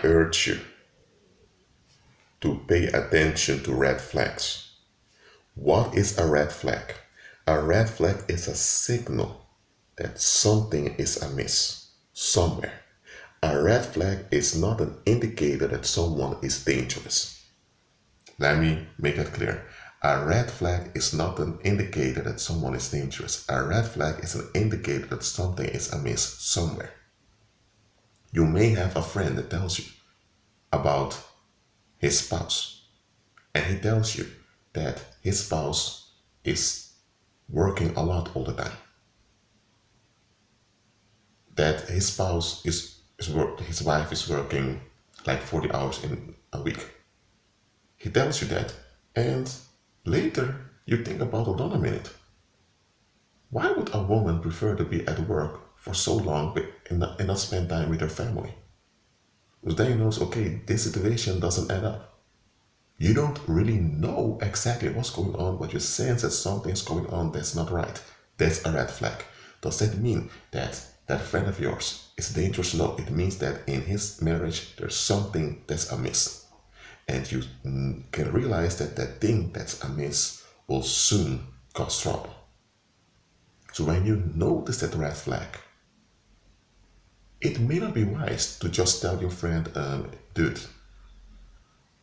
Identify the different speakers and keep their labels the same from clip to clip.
Speaker 1: I urge you to pay attention to red flags. What is a red flag? A red flag is a signal that something is amiss somewhere. A red flag is not an indicator that someone is dangerous. Let me make that clear. A red flag is not an indicator that someone is dangerous. A red flag is an indicator that something is amiss somewhere. You may have a friend that tells you about his spouse, and he tells you that his spouse is working a lot all the time. That his spouse his wife is working like 40 hours in a week. He tells you that, and later you think about, hold on a minute. Why would a woman prefer to be at work for so long and not spend time with her family? Because then he knows, okay, this situation doesn't add up. You don't really know exactly what's going on, but you sense that something's going on that's not right. That's a red flag. Does that mean that that friend of yours is dangerous? No, it means that in his marriage, there's something that's amiss. And you can realize that that thing that's amiss will soon cause trouble. So when you notice that red flag, it may not be wise to just tell your friend, dude,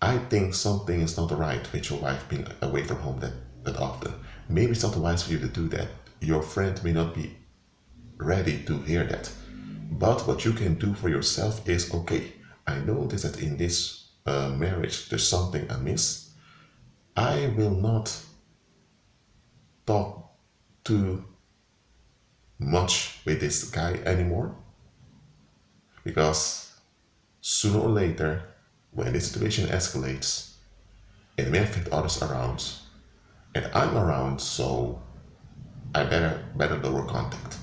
Speaker 1: I think something is not right with your wife being away from home that often. Maybe it's not wise for you to do that. Your friend may not be ready to hear that. But what you can do for yourself is, okay, I notice that in this marriage there's something amiss. I will not talk too much with this guy anymore, because sooner or later, when the situation escalates, it may affect others around, and I'm around, so I better lower contact.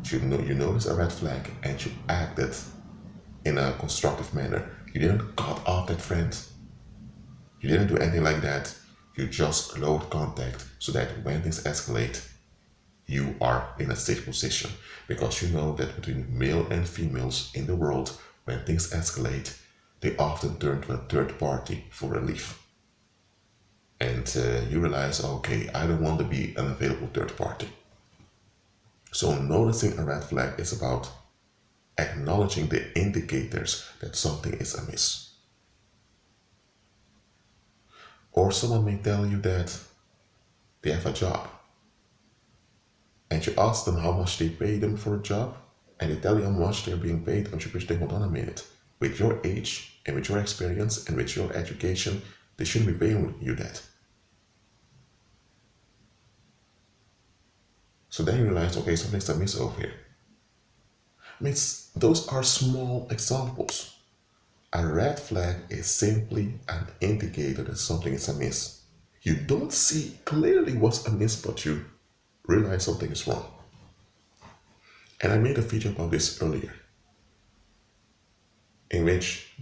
Speaker 1: You notice a red flag and you acted in a constructive manner. You didn't cut off that friend. You didn't do anything like that. You just lowered contact so that when things escalate, you are in a safe position, because you know that between male and females in the world, when things escalate, they often turn to a third party for relief. And you realize, okay, I don't want to be an available third party. So noticing a red flag is about acknowledging the indicators that something is amiss. Or someone may tell you that they have a job, and you ask them how much they pay them for a job, and they tell you how much they're being paid, and you think, hold on a minute. With your age and with your experience and with your education, they shouldn't be paying you that. So then you realize, okay, something's amiss over here. I mean, those are small examples. A red flag is simply an indicator that something is amiss. You don't see clearly what's amiss, but you realize something is wrong. And I made a video about this earlier, in which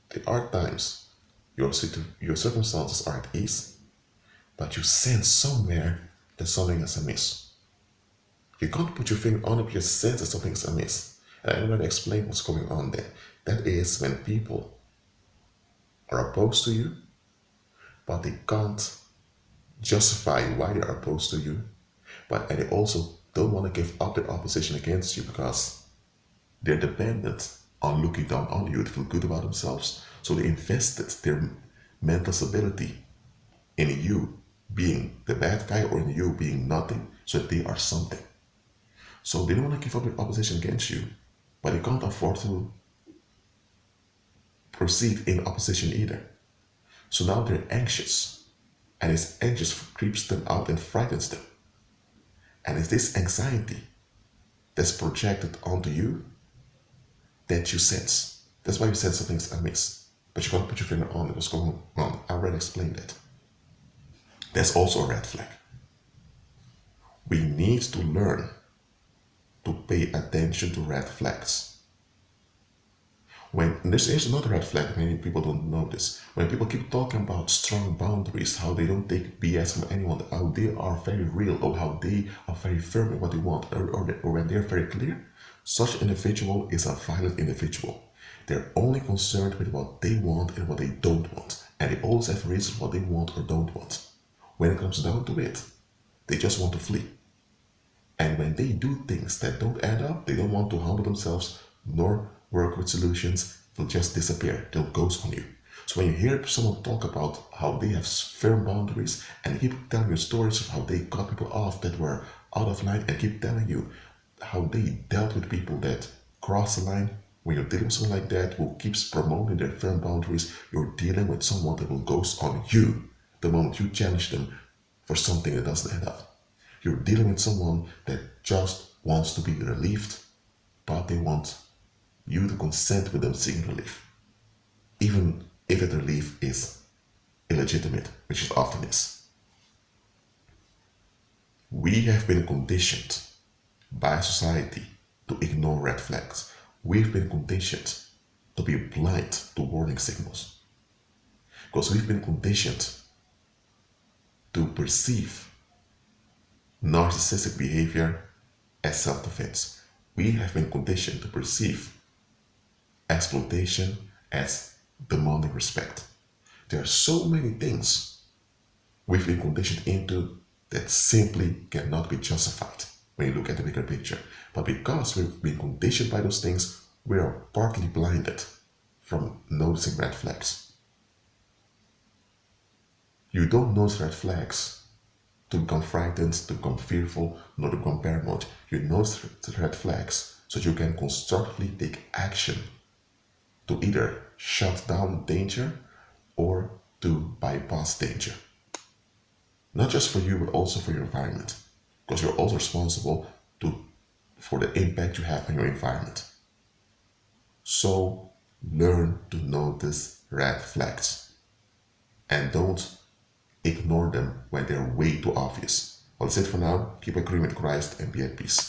Speaker 1: there are times your circumstances are at ease, but you sense somewhere that something is amiss. You can't put your finger on it, but you sense that something is amiss. And I already explained what's going on there. That is when people are opposed to you, but they can't justify why they are opposed to you, and they also don't want to give up their opposition against you because they're dependent on looking down on you to feel good about themselves. So they invested their mental stability in you being the bad guy or in you being nothing, so that they are something. So they don't want to give up their opposition against you, but they can't afford to proceed in opposition either. So now they're anxious, and this anxious creeps them out and frightens them. And it's this anxiety that's projected onto you that you sense. That's why you sense something's amiss. But you can't put your finger on it, what's going on. I already explained that. That's also a red flag. We need to learn to pay attention to red flags. When this is another red flag, many people don't know this. When people keep talking about strong boundaries, how they don't take BS from anyone, how they are very real, or how they are very firm in what they want, or when they're very clear, such individual is a violent individual. They're only concerned with what they want and what they don't want. And they always have reasons what they want or don't want. When it comes down to it, they just want to flee. And when they do things that don't add up, they don't want to humble themselves nor work with solutions, they'll just disappear. They'll ghost on you. So when you hear someone talk about how they have firm boundaries and keep telling you stories of how they cut people off that were out of line and keep telling you how they dealt with people that cross the line, when you're dealing with someone like that who keeps promoting their firm boundaries, you're dealing with someone that will ghost on you the moment you challenge them for something that doesn't add up. You're dealing with someone that just wants to be relieved, but they want you to consent with them seeking relief, even if that relief is illegitimate, which it often is. We have been conditioned by society to ignore red flags. We've been conditioned to be blind to warning signals. Because we've been conditioned to perceive narcissistic behavior as self-defense. We have been conditioned to perceive exploitation as demanding respect. There are so many things we've been conditioned into that simply cannot be justified when you look at the bigger picture. But because we've been conditioned by those things, we are partly blinded from noticing red flags. You don't notice red flags to become frightened, to become fearful, nor to become paranoid. You notice the red flags so you can constructively take action to either shut down danger or to bypass danger. Not just for you, but also for your environment, because you're also responsible for the impact you have on your environment. So learn to notice red flags and don't ignore them when they're way too obvious. Well, that's it for now. Keep agreeing with Christ and be at peace.